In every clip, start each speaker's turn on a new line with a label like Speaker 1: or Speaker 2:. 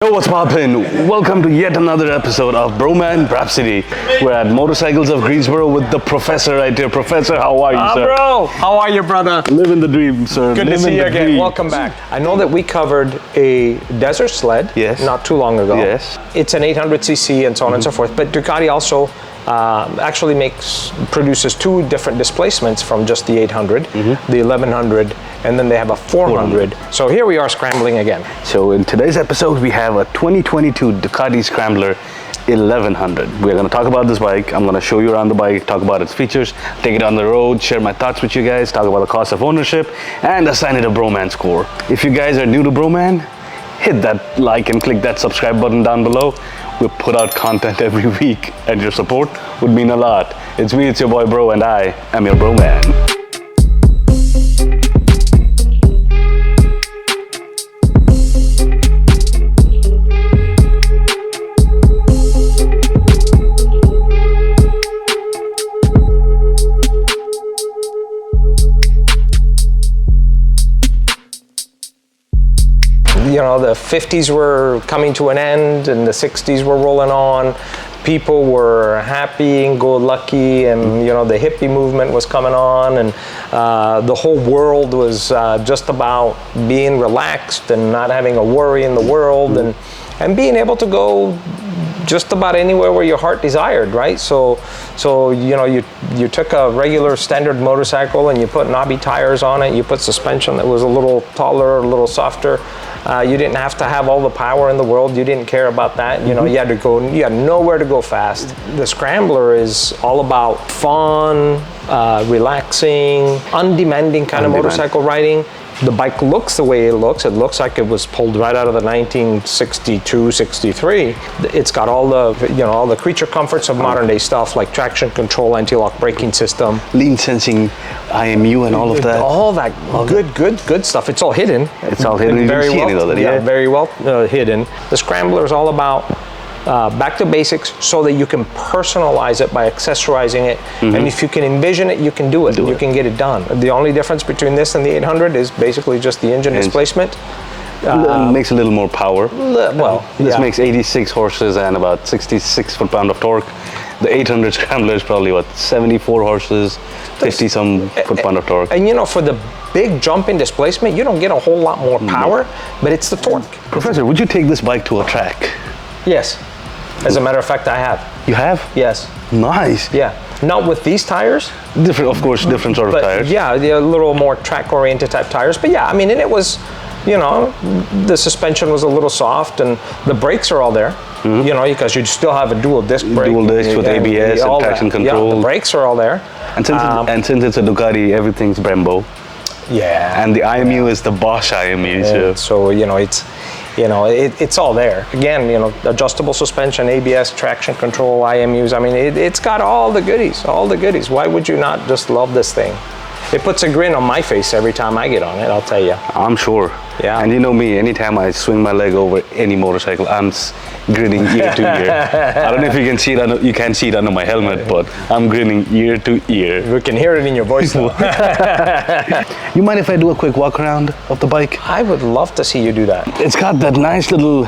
Speaker 1: Yo, what's poppin'? Welcome to yet another episode of Bhroman Braapsody. We're at Motorcycles of Greensboro with the professor right here. Professor, how are you, sir?
Speaker 2: Bro, how are you, brother?
Speaker 1: Living the dream, sir.
Speaker 2: Good to see you again. Welcome back. I know that we covered a desert sled not too long ago.
Speaker 1: Yes.
Speaker 2: It's an 800cc and so on and so forth, but Ducati also actually produces two different displacements from just the 800, the 1100, and then they have a 400. So here we are scrambling again.
Speaker 1: So in today's episode, we have a 2022 Ducati Scrambler 1100. We're going to talk about this bike. I'm going to show you around the bike, talk about its features, take it on the road, share my thoughts with you guys, talk about the cost of ownership, and assign it a Bhroman score. If you guys are new to Bhroman, hit that like and click that subscribe button down below. We put out content every week, and your support would mean a lot. It's me, it's your boy Bro, and I am your Bhroman.
Speaker 2: You know, the 50s were coming to an end and the 60s were rolling on. People were happy and go-lucky, and you know, the hippie movement was coming on, and the whole world was just about being relaxed and not having a worry in the world, and being able to go just about anywhere where your heart desired, right? So you know, you took a regular standard motorcycle and you put knobby tires on it, you put suspension that was a little taller, a little softer. You didn't have to have all the power in the world. You didn't care about that. You know, you had nowhere to go fast. The Scrambler is all about fun, relaxing, undemanding kind of motorcycle riding. The bike looks the way it looks. It looks like it was pulled right out of the 1962, 63. It's got all the, you know, all the creature comforts of modern day stuff like traction control, anti-lock braking system,
Speaker 1: Lean sensing, IMU, and all of that.
Speaker 2: All that good stuff. It's all hidden.
Speaker 1: It's all hidden.
Speaker 2: Very
Speaker 1: You can see
Speaker 2: well,
Speaker 1: it
Speaker 2: yeah, very well hidden. The Scrambler is all about back to basics, so that you can personalize it by accessorizing it. And if you can envision it, you can do it. You can get it done. The only difference between this and the 800 is basically just the engine displacement.
Speaker 1: Makes a little more power.
Speaker 2: Well,
Speaker 1: this makes 86 horses and about 66 foot-pound of torque. The 800 Scrambler is probably, what, 74 horses, 50-some foot-pound of torque.
Speaker 2: And you know, for the big jump in displacement, you don't get a whole lot more power, but it's the torque.
Speaker 1: Professor, would you take this bike to a track?
Speaker 2: Yes. As a matter of fact, I have.
Speaker 1: You have?
Speaker 2: Yes.
Speaker 1: Nice.
Speaker 2: Yeah. Not with these tires.
Speaker 1: Different, of course, different sort of tires.
Speaker 2: Yeah, a little more track-oriented type tires. But yeah, I mean, and it was, you know, the suspension was a little soft, and the brakes are all there. You know, because you still have a dual disc brake.
Speaker 1: Dual disc with ABS and traction control.
Speaker 2: Yeah, the brakes are all there.
Speaker 1: And since it's a Ducati, everything's Brembo.
Speaker 2: Yeah.
Speaker 1: And the IMU is the Bosch IMU.
Speaker 2: So you know, it's all there. Again, you know, adjustable suspension, ABS, traction control, IMUs. I mean, it's got all the goodies, Why would you not just love this thing? It puts a grin on my face every time I get on it, I'll tell you.
Speaker 1: I'm sure.
Speaker 2: Yeah.
Speaker 1: And you know me, anytime I swing my leg over any motorcycle, I'm grinning ear to ear. I don't know if you can see it, you can't see it under my helmet, but I'm grinning ear to ear.
Speaker 2: We can hear it in your voice though.
Speaker 1: You mind if I do a quick walk around of the bike?
Speaker 2: I would love to see you do that.
Speaker 1: It's got that nice little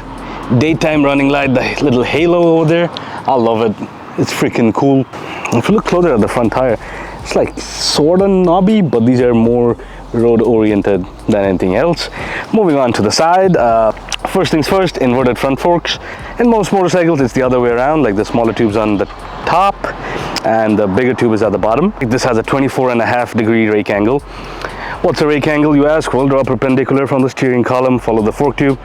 Speaker 1: daytime running light, the little halo over there. I love it. It's freaking cool. If you look closer at the front tire, it's like sort of knobby, but these are more road oriented than anything else. Moving on to the side, first things first, inverted front forks. In most motorcycles it's the other way around, like the smaller tube's on the top and the bigger tube is at the bottom. This has a 24.5-degree rake angle. What's a rake angle, you ask? Well, draw perpendicular from the steering column, follow the fork tube.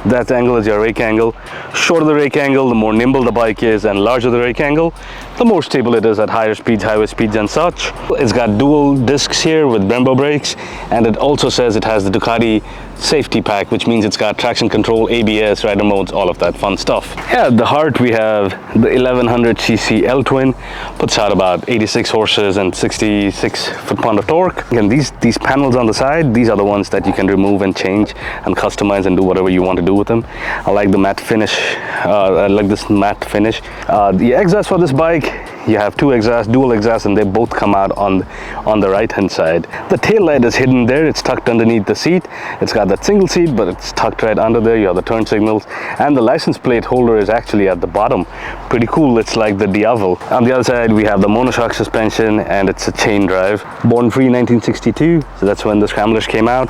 Speaker 1: That angle is your rake angle. Shorter the rake angle, the more nimble the bike is, and larger the rake angle, the more stable it is at higher speeds, highway speeds and such. It's got dual discs here with Brembo brakes, and it also says it has the Ducati safety pack, which means it's got traction control, ABS, rider modes, all of that fun stuff. Yeah, at the heart we have the 1100cc L-twin, puts out about 86 horses and 66 foot-pound of torque. Again, these panels on the side, these are the ones that you can remove and change and customize and do whatever you want to do with them. I like the matte finish. I like this matte finish. The exhaust for this bike you have two exhausts, dual exhausts, and they both come out on the right hand side. The tail light is hidden there. It's tucked underneath the seat. It's got that single seat, but it's tucked right under there. You have the turn signals, and the license plate holder is actually at the bottom. Pretty cool. It's like the Diavel. On the other side, we have the monoshock suspension, and it's a chain drive. Born free 1962, so that's when the Scramblers came out.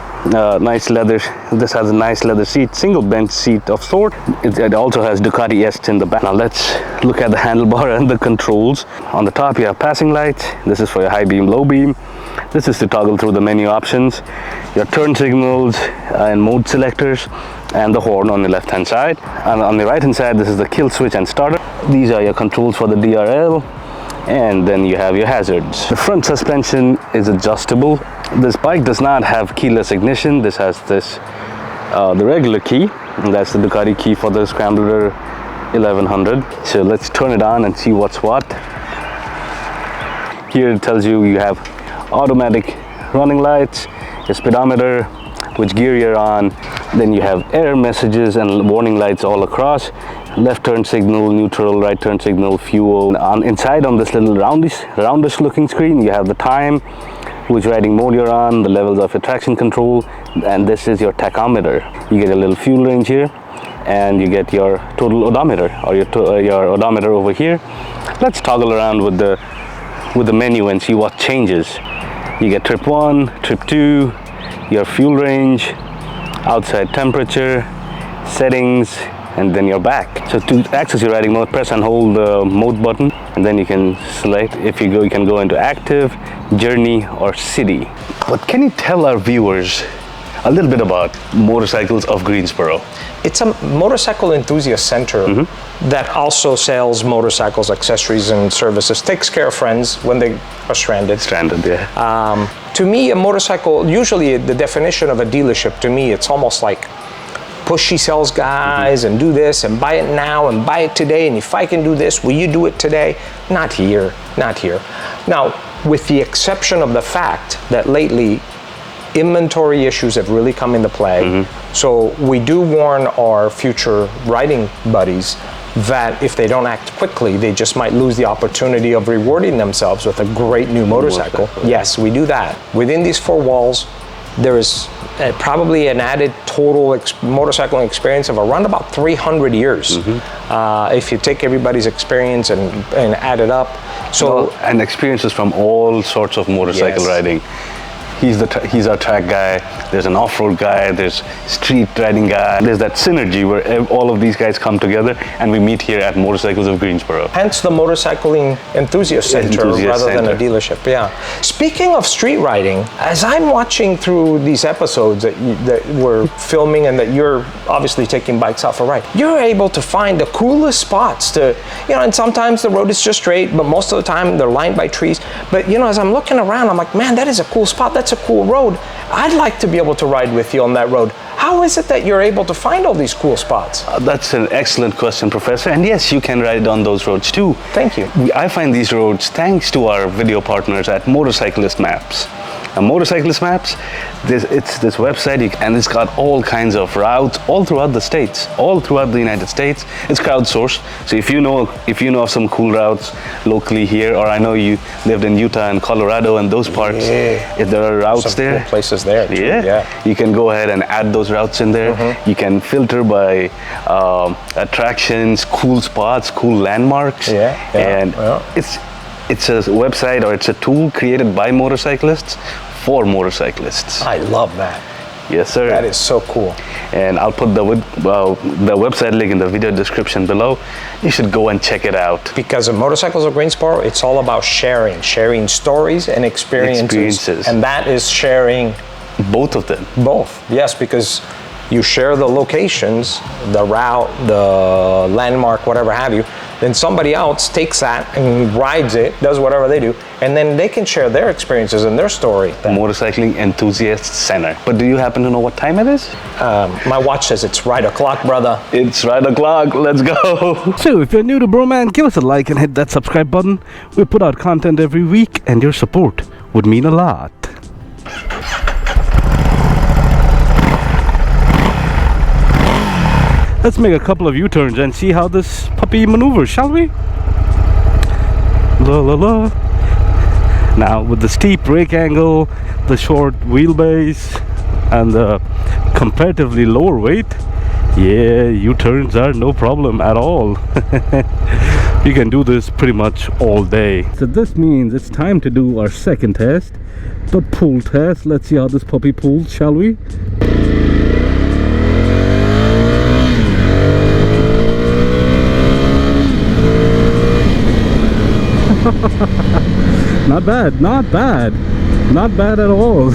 Speaker 1: Nice leather. This has a nice leather seat, single bench seat of sort. It also has Ducati S in the back. Now let's look at the handlebar and the controls. On the top, you have passing lights. This is for your high beam, low beam. This is to toggle through the menu options, your turn signals and mode selectors, and the horn on the left hand side. And on the right hand side, this is the kill switch and starter. These are your controls for the DRL, and then you have your hazards. The front suspension is adjustable. This bike does not have keyless ignition. This has the regular key, and that's the Ducati key for the Scrambler 1100. So let's turn it on and see what's what. Here it tells you have automatic running lights, your speedometer, which gear you're on. Then you have error messages and warning lights all across. Left turn signal, neutral, right turn signal, fuel. Inside on this little roundish looking screen, you have the time, which riding mode you're on, the levels of your traction control, and this is your tachometer. You get a little fuel range here, and you get your total odometer, or your odometer over here. Let's toggle around with the menu and see what changes. You get trip 1, trip 2, your fuel range, outside temperature, settings, and then you're back. So to access your riding mode, press and hold the mode button, and then you can select. If you can go into active, journey, or city. But can you tell our viewers a little bit about Motorcycles of Greensboro?
Speaker 2: It's a motorcycle enthusiast center that also sells motorcycles, accessories, and services. Takes care of friends when they are stranded.
Speaker 1: Yeah.
Speaker 2: To me, a motorcycle, usually the definition of a dealership, to me, it's almost like pushy sales guys and do this and buy it now and buy it today, and if I can do this, will you do it today? Not here, not here. Now, with the exception of the fact that lately inventory issues have really come into play. So we do warn our future riding buddies that if they don't act quickly, they just might lose the opportunity of rewarding themselves with a great new motorcycle. Yes, we do that. Within these four walls, there is probably an added total motorcycling experience of around about 300 years. If you take everybody's experience and add it up. So,
Speaker 1: and experiences from all sorts of motorcycle riding. He's our track guy, there's an off-road guy, there's street riding guy. There's that synergy where all of these guys come together and we meet here at Motorcycles of Greensboro.
Speaker 2: Hence the motorcycling enthusiast center rather than a dealership, yeah. Speaking of street riding, as I'm watching through these episodes that we're filming and that you're obviously taking bikes out for a ride, you're able to find the coolest spots to, and sometimes the road is just straight, but most of the time they're lined by trees. But as I'm looking around, I'm like, man, that is a cool spot. That's a cool road. I'd like to be able to ride with you on that road. How is it that you're able to find all these cool spots?
Speaker 1: That's an excellent question, Professor. And yes, you can ride on those roads too.
Speaker 2: Thank you.
Speaker 1: I find these roads thanks to our video partners at Motorcyclist Maps. Motorcyclist Maps, it's this website, and it's got all kinds of routes all throughout the states, all throughout the United States. It's crowdsourced, so if you know of some cool routes locally here, or I know you lived in Utah and Colorado and those parts, if there are routes
Speaker 2: some
Speaker 1: there,
Speaker 2: cool places there too.
Speaker 1: You can go ahead and add those routes in there. You can filter by attractions, cool spots, cool landmarks, and it's a website, or it's a tool created by motorcyclists for motorcyclists.
Speaker 2: I love that.
Speaker 1: Yes, sir.
Speaker 2: That is so cool.
Speaker 1: And I'll put the website link in the video description below. You should go and check it out.
Speaker 2: Because of Motorcycles of Greensboro, it's all about sharing stories and experiences. And that is sharing
Speaker 1: both of them.
Speaker 2: Both, yes, because you share the locations, the route, the landmark, whatever have you. Then somebody else takes that and rides it, does whatever they do, and then they can share their experiences and their story.
Speaker 1: Motorcycling Enthusiast Center. But do you happen to know what time it is?
Speaker 2: My watch says it's right o'clock, brother.
Speaker 1: It's right o'clock. Let's go.
Speaker 3: So if you're new to Bhroman, give us a like and hit that subscribe button. We put out content every week, and your support would mean a lot. Let's make a couple of U-turns and see how this puppy maneuvers, shall we? la la la. Now with the steep brake angle, the short wheelbase, and the comparatively lower weight, yeah, U-turns are no problem at all. You can do this pretty much all day. So this means it's time to do our second test, the pull test. Let's see how this puppy pulls, shall we? Not bad, not bad, not bad at all.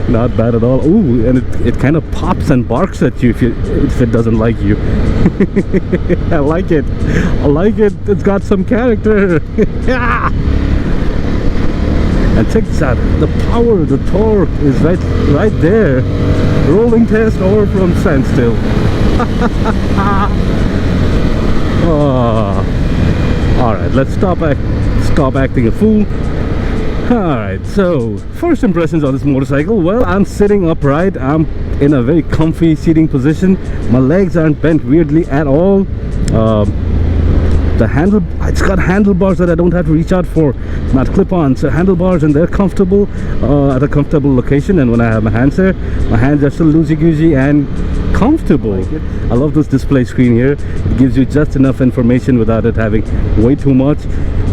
Speaker 3: Not bad at all. Ooh, and it kind of pops and barks at you if it doesn't like you. I like it. I like it. It's got some character. And check this out. The power, the torque is right there. Rolling test over from standstill. Oh. All right, let's stop acting a fool. All right, so first impressions on this motorcycle. Well, I'm sitting upright. I'm in a very comfy seating position. My legs aren't bent weirdly at all. It's got handlebars that I don't have to reach out for, not clip-on. So handlebars, and they're comfortable at a comfortable location. And when I have my hands there, my hands are still loosey-goosey and comfortable. I love this display screen here. It gives you just enough information without it having way too much.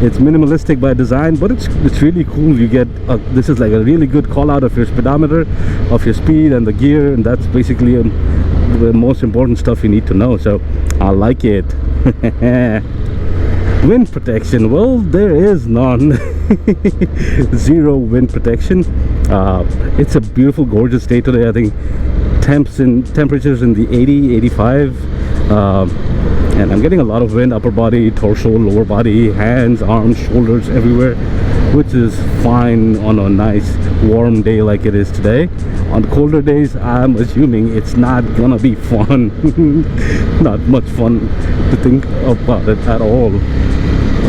Speaker 3: It's minimalistic by design, but it's really cool. You get this is like a really good call out of your speedometer, of your speed and the gear, and that's basically the most important stuff you need to know. So I like it. Wind protection, well, there is none. Zero wind protection. It's a beautiful, gorgeous day today. I think temperatures in the 80, 85, and I'm getting a lot of wind, upper body, torso, lower body, hands, arms, shoulders, everywhere, which is fine on a nice warm day like it is today. On colder days, I'm assuming it's not gonna be fun. Not much fun to think about it at all.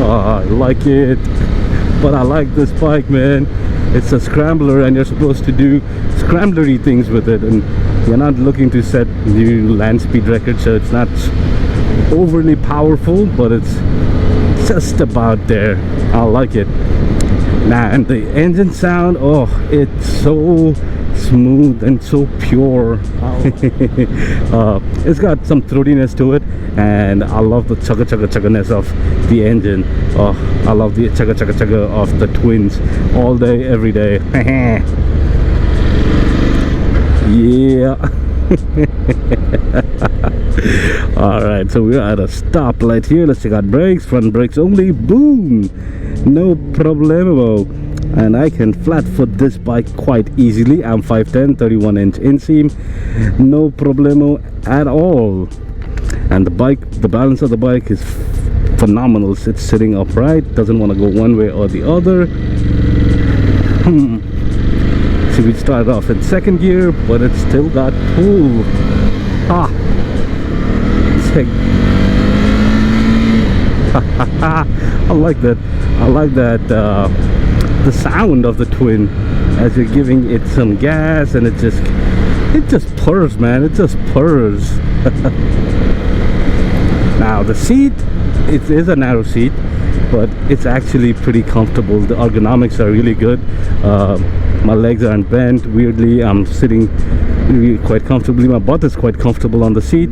Speaker 3: I like it, but I like this bike, man. It's a scrambler, and you're supposed to do scramblery things with it, and you're not looking to set new land speed records, so it's not overly powerful, but it's just about there. I like it. Now, and the engine sound, oh, it's so smooth and so pure. It's got some throatiness to it, and I love the chugga chugga chugga-ness of the engine. Oh, I love the chugga chugga chugga of the twins all day, every day. Yeah. All right, so we're at a stoplight here. Let's check out brakes. Front brakes only. Boom, no problemo. And I can flat foot this bike quite easily. I'm 5'10", 31-inch inseam, no problemo at all. And the balance of the bike is phenomenal. It's sitting upright, doesn't want to go one way or the other. So we started off in second gear, but it's still got pull. I like that. I like that. The sound of the twin as you're giving it some gas, and it just purrs, man. It just purrs. Now the seat, it is a narrow seat, but it's actually pretty comfortable. The ergonomics are really good. My legs aren't bent weirdly. I'm sitting really quite comfortably. My butt is quite comfortable on the seat.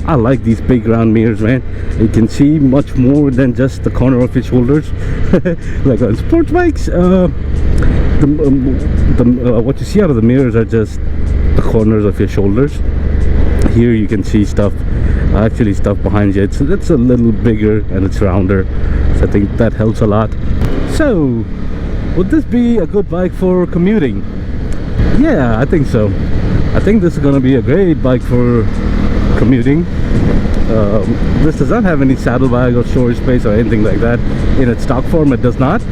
Speaker 3: I like these big round mirrors, man. You can see much more than just the corner of your shoulders. Like on sports bikes, what you see out of the mirrors are just the corners of your shoulders. Here you can see stuff behind you. It's a little bigger and it's rounder, so I think that helps a lot. So, would this be a good bike for commuting? Yeah, I think so. I think this is going to be a great bike for commuting. This does not have any saddlebag or storage space or anything like that in its stock form. It does not.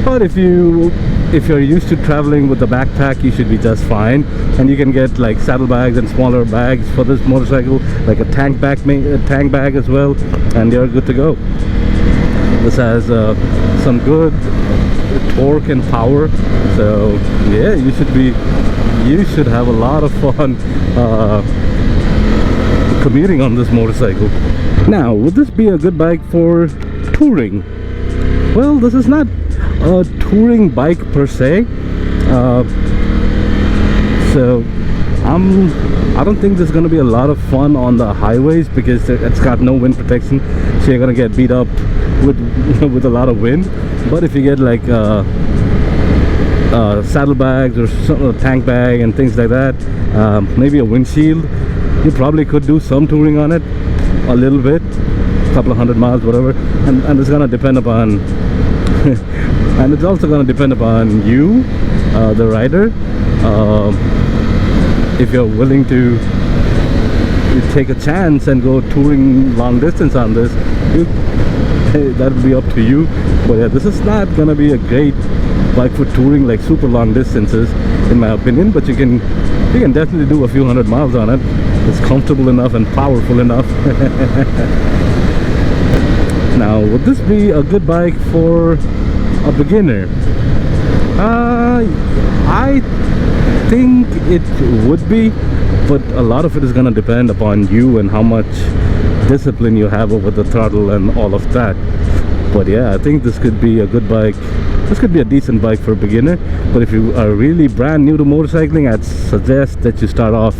Speaker 3: But if you're used to traveling with a backpack, you should be just fine. And you can get like saddlebags and smaller bags for this motorcycle, like a tank bag as well, and you're good to go. This has some good torque and power, so yeah, you should have a lot of fun commuting on this motorcycle. Now, would this be a good bike for touring? Well, this is not a touring bike per se, so I don't think there's going to be a lot of fun on the highways because it's got no wind protection, so you're going to get beat up with with a lot of wind. But if you get like saddlebags or some tank bag and things like that, maybe a windshield, you probably could do some touring on it, a little bit, a couple of 100 miles, whatever. And it's gonna depend upon and it's also gonna depend upon you, the rider. If you're willing to take a chance and go touring long distance on this, that would be up to you. But yeah, this is not gonna be a great bike for touring like super long distances in my opinion, but you can definitely do a few 100 miles on it. It's comfortable enough and powerful enough. Now, would this be a good bike for a beginner? I think it would be, but a lot of it is going to depend upon you and how much discipline you have over the throttle and all of that. But yeah, I think this could be a good bike. This could be a decent bike for a beginner. But if you are really brand new to motorcycling, I'd suggest that you start off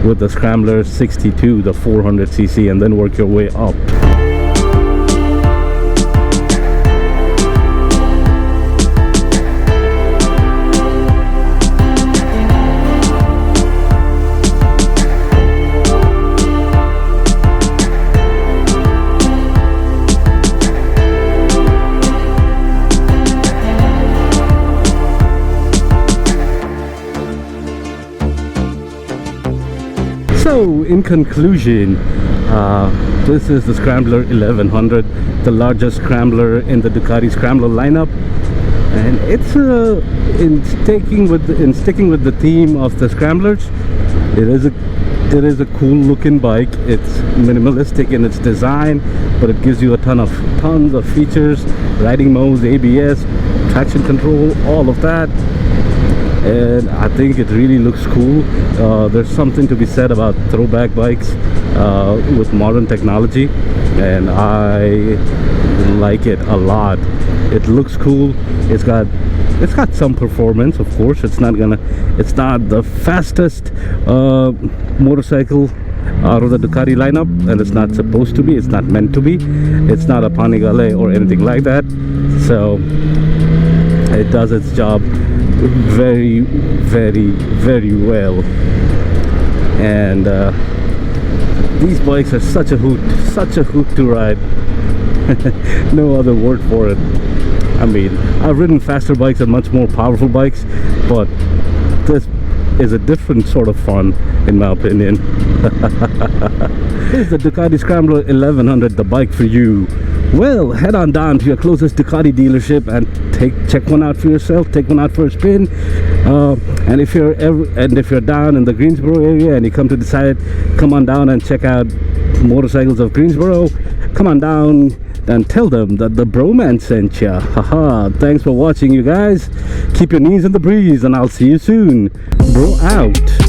Speaker 3: with the Scrambler 62, the 400cc, and then work your way up. So, in conclusion, this is the Scrambler 1100, the largest Scrambler in the Ducati Scrambler lineup, and it's in sticking with the theme of the Scramblers. It is a cool looking bike. It's minimalistic in its design, but it gives you tons of features: riding modes, ABS, traction control, all of that. And I think it really looks cool. There's something to be said about throwback bikes with modern technology, and I like it a lot. It looks cool. It's got some performance, of course. It's not the fastest motorcycle out of the Ducati lineup, and it's not supposed to be. It's not meant to be. It's not a Panigale or anything like that. So it does its job very, very, very well. And these bikes are such a hoot to ride. No other word for it. I mean, I've ridden faster bikes and much more powerful bikes, but this is a different sort of fun, in my opinion. Here's the Ducati Scrambler 1100, the bike for you. Well, head on down to your closest Ducati dealership and check one out for yourself. Take one out for a spin. And if you're down in the Greensboro area and you come on down and check out motorcycles of Greensboro, come on down and tell them that the Bhroman sent ya. Haha! Thanks for watching, you guys. Keep your knees in the breeze, and I'll see you soon. Bro out.